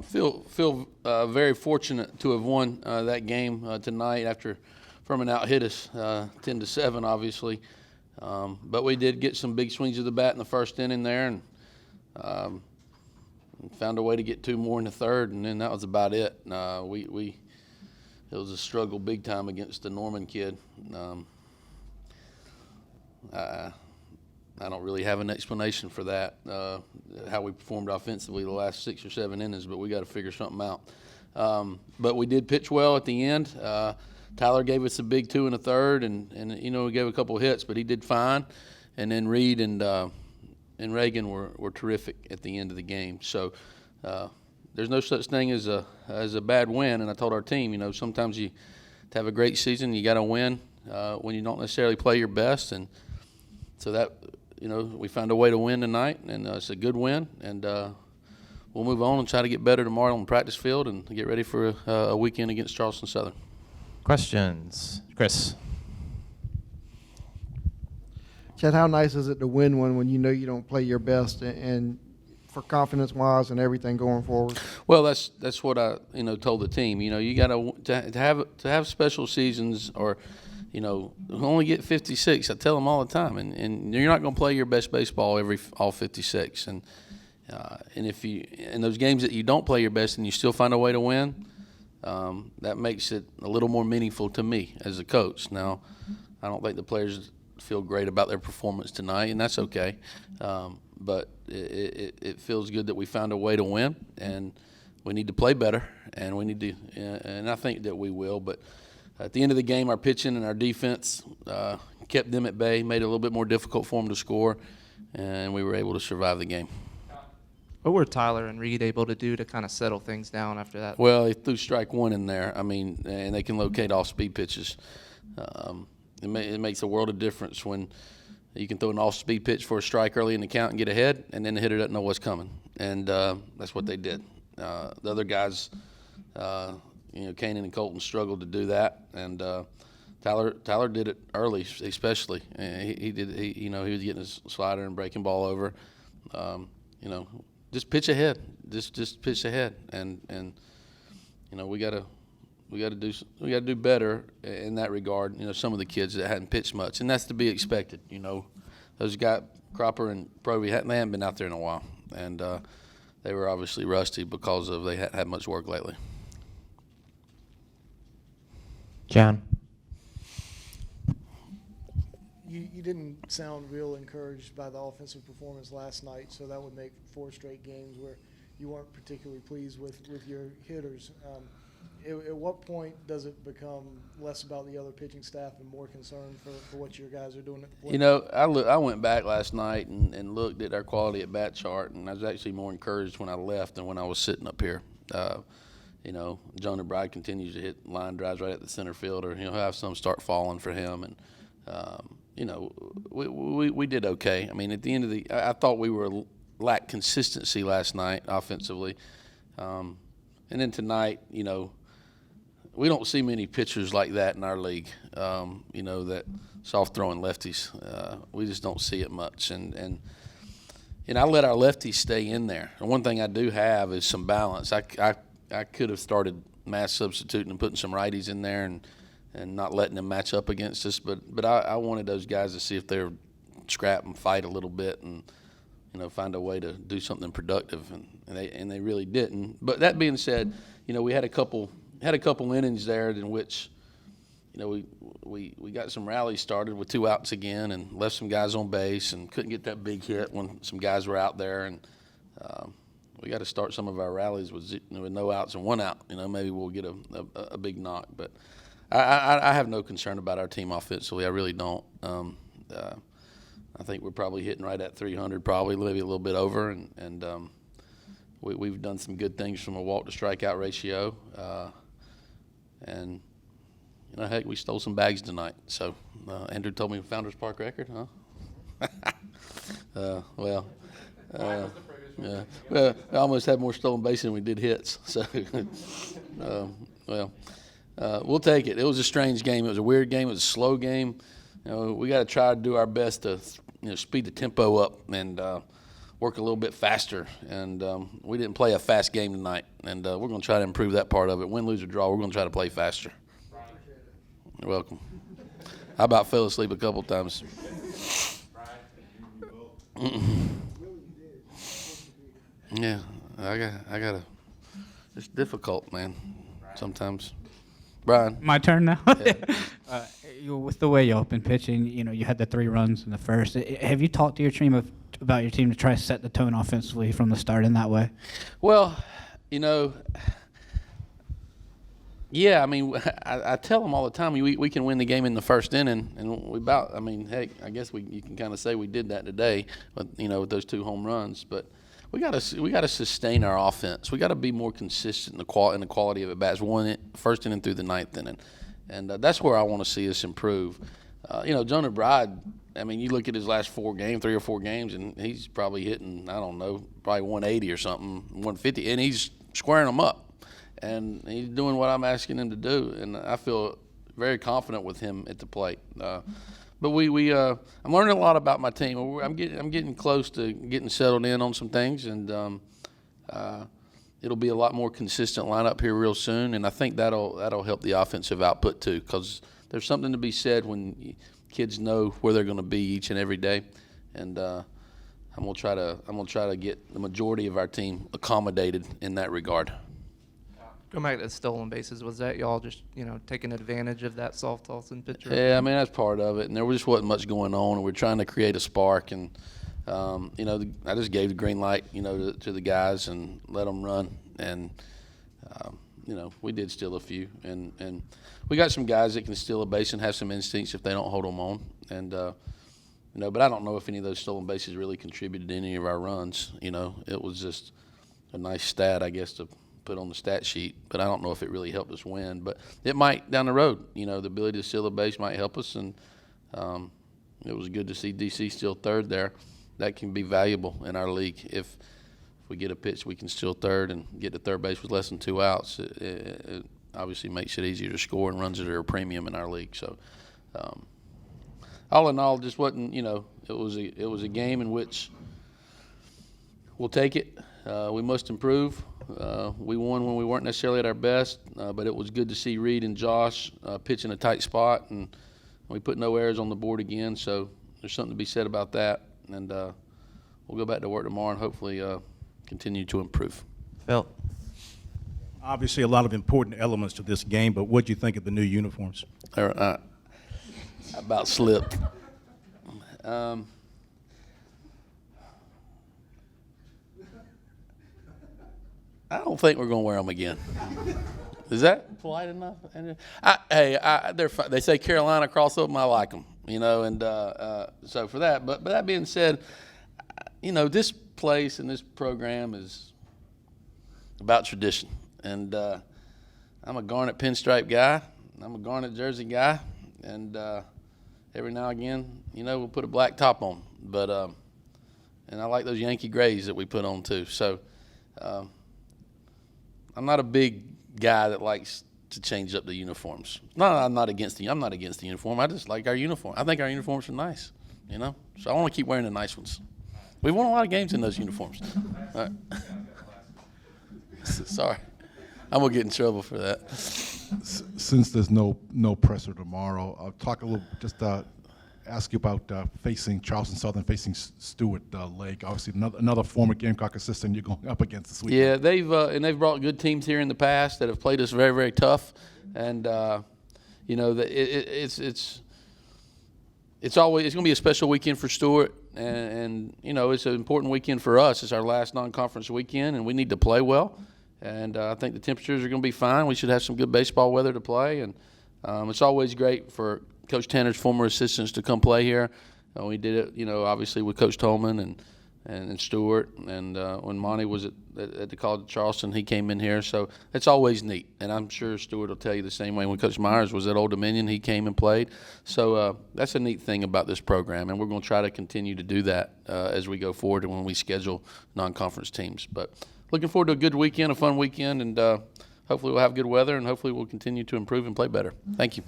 Feel very fortunate to have won that game tonight after Furman out hit us 10-7, obviously. But we did get some big swings of the bat in the first inning there, and found a way to get two more in the third, and then that was about it. It was a struggle big time against the Norman kid. I don't really have an explanation for that, how we performed offensively the last 6 or 7 innings, but we got to figure something out. But we did pitch well at the end. Tyler gave us a big 2 in the third, and we gave a couple of hits, but he did fine. And then Reed and Reagan were terrific at the end of the game. So there's no such thing as a bad win. And I told our team, sometimes to have a great season, you got to win when you don't necessarily play your best. And so that, we found a way to win tonight, and it's a good win. And we'll move on and try to get better tomorrow on the practice field and get ready for a weekend against Charleston Southern. Questions? Chris. Chad, how nice is it to win one when you know you don't play your best and for confidence-wise and everything going forward? Well, that's what I told the team. You got to have special seasons, or only get 56. I tell them all the time, and you're not going to play your best baseball all 56. And if you in those games that you don't play your best and you still find a way to win, that makes it a little more meaningful to me as a coach. Now, I don't think the players feel great about their performance tonight, and that's okay. But it feels good that we found a way to win, and we need to play better, and we need to, and I think that we will. But at the end of the game, our pitching and our defense kept them at bay, made it a little bit more difficult for them to score, and we were able to survive the game. What were Tyler and Reed able to do to kind of settle things down after that? Well, they threw strike one in there. And they can locate off-speed pitches. It makes a world of difference when you can throw an off-speed pitch for a strike early in the count and get ahead, and then the hitter doesn't know what's coming. And that's what they did. The other guys, Kanan and Colton struggled to do that, and Tyler did it early, especially. He was getting his slider and breaking ball over. Just pitch ahead. Just pitch ahead, and we got to do better in that regard. Some of the kids that hadn't pitched much, and that's to be expected. Those guys, Cropper and Proby, they hadn't been out there in a while, and they were obviously rusty because they hadn't had much work lately. John. You didn't sound real encouraged by the offensive performance last night, so that would make 4 straight games where you weren't particularly pleased with your hitters. At what point does it become less about the other pitching staff and more concern for what your guys are doing at the plate? I went back last night and looked at our quality at bat chart, and I was actually more encouraged when I left than when I was sitting up here. Jonah Bride continues to hit line drives right at the center fielder. He'll have some start falling for him, and we did okay. At the end of I thought we lacked consistency last night offensively, and then tonight, we don't see many pitchers like that in our league. That soft throwing lefties. We just don't see it much, and I let our lefties stay in there. And one thing I do have is some balance. I could have started mass substituting and putting some righties in there and not letting them match up against us. But I wanted those guys to see if they would scrap and fight a little bit and find a way to do something productive, and they really didn't. But that being said, we had a couple innings there in which we got some rallies started with 2 outs again and left some guys on base and couldn't get that big hit when some guys were out there, and we got to start some of our rallies with no outs and 1 out. Maybe we'll get a big knock, but I have no concern about our team offensively. I really don't. I think we're probably hitting right at 300, probably maybe a little bit over, and we've done some good things from a walk to strikeout ratio, and heck, we stole some bags tonight. So Andrew told me Founders Park record, huh? Well. Yeah, well, I almost had more stolen bases than we did hits. So, we'll take it. It was a strange game. It was a weird game. It was a slow game. We got to try to do our best to speed the tempo up and work a little bit faster. And we didn't play a fast game tonight, and we're going to try to improve that part of it. Win, lose, or draw, we're going to try to play faster. You're welcome. I about fell asleep a couple times. Yeah, I got it's difficult, man, sometimes. Brian. My turn now. Yeah. With the way y'all been pitching, you had the 3 runs in the first. Have you talked to your team about your team to try to set the tone offensively from the start in that way? Well, yeah, I mean, I tell them all the time we can win the game in the first inning, and heck, I guess you can kind of say we did that today, with those 2 home runs. But we got to sustain our offense. We got to be more consistent in the quality of at bats, first inning through the 9th inning, and that's where I want to see us improve. Jonah Bride. I mean, you look at his last 3 or 4 games, and he's probably hitting, I don't know, probably 180 or something, 150, and he's squaring them up. And he's doing what I'm asking him to do, and I feel very confident with him at the plate. But I'm learning a lot about my team. I'm getting close to getting settled in on some things, and it'll be a lot more consistent lineup here real soon. And I think that'll help the offensive output too, because there's something to be said when kids know where they're going to be each and every day. And I'm gonna try to get the majority of our team accommodated in that regard. Go back to the stolen bases. Was that y'all just, taking advantage of that soft tossing pitcher? Yeah, I mean, that's part of it. And there just wasn't much going on, and we're trying to create a spark. And, I just gave the green light, to the guys and let them run. And, we did steal a few. And we got some guys that can steal a base and have some instincts if they don't hold them on. And, but I don't know if any of those stolen bases really contributed to any of our runs. It was just a nice stat, I guess, to put on the stat sheet, but I don't know if it really helped us win. But it might down the road. The ability to steal a base might help us, and it was good to see DC steal third there. That can be valuable in our league. If we get a pitch, we can steal third and get to third base with less than 2 outs. It obviously makes it easier to score and runs it at a premium in our league. So, all in all, just wasn't. It was a game in which we'll take it. We must improve. We won when we weren't necessarily at our best, but it was good to see Reed and Josh pitch in a tight spot, and we put no errors on the board again, so there's something to be said about that. And we'll go back to work tomorrow and hopefully continue to improve. Phil. Obviously, a lot of important elements to this game, but what do you think of the new uniforms? I about slipped. I don't think we're going to wear them again. Is that polite enough? They say Carolina cross up them. I like them, and so for that. But that being said, this place and this program is about tradition. And I'm a garnet pinstripe guy. I'm a garnet jersey guy. And every now and again, we'll put a black top on. But and I like those Yankee grays that we put on too. So I'm not a big guy that likes to change up the uniforms. No, I'm not against the uniform. I just like our uniform. I think our uniforms are nice, So I want to keep wearing the nice ones. We've won a lot of games in those uniforms. All right. Sorry. I'm going to get in trouble for that. Since there's no presser tomorrow, I'll talk a little, ask you about facing Charleston Southern, facing Stewart Lake. Obviously, another former Gamecock assistant you're going up against this weekend. Yeah, they've brought good teams here in the past that have played us very, very tough, and it's going to be a special weekend for Stewart, and it's an important weekend for us. It's our last non-conference weekend, and we need to play well. And I think the temperatures are going to be fine. We should have some good baseball weather to play, and it's always great for Coach Tanner's former assistants to come play here. We did it, obviously with Coach Tolman and Stewart, and when Monty was at the College of Charleston, he came in here. So it's always neat, and I'm sure Stewart will tell you the same way. When Coach Myers was at Old Dominion, he came and played. So that's a neat thing about this program, and we're going to try to continue to do that as we go forward and when we schedule non-conference teams. But looking forward to a good weekend, a fun weekend, and hopefully we'll have good weather, and hopefully we'll continue to improve and play better. Thank you.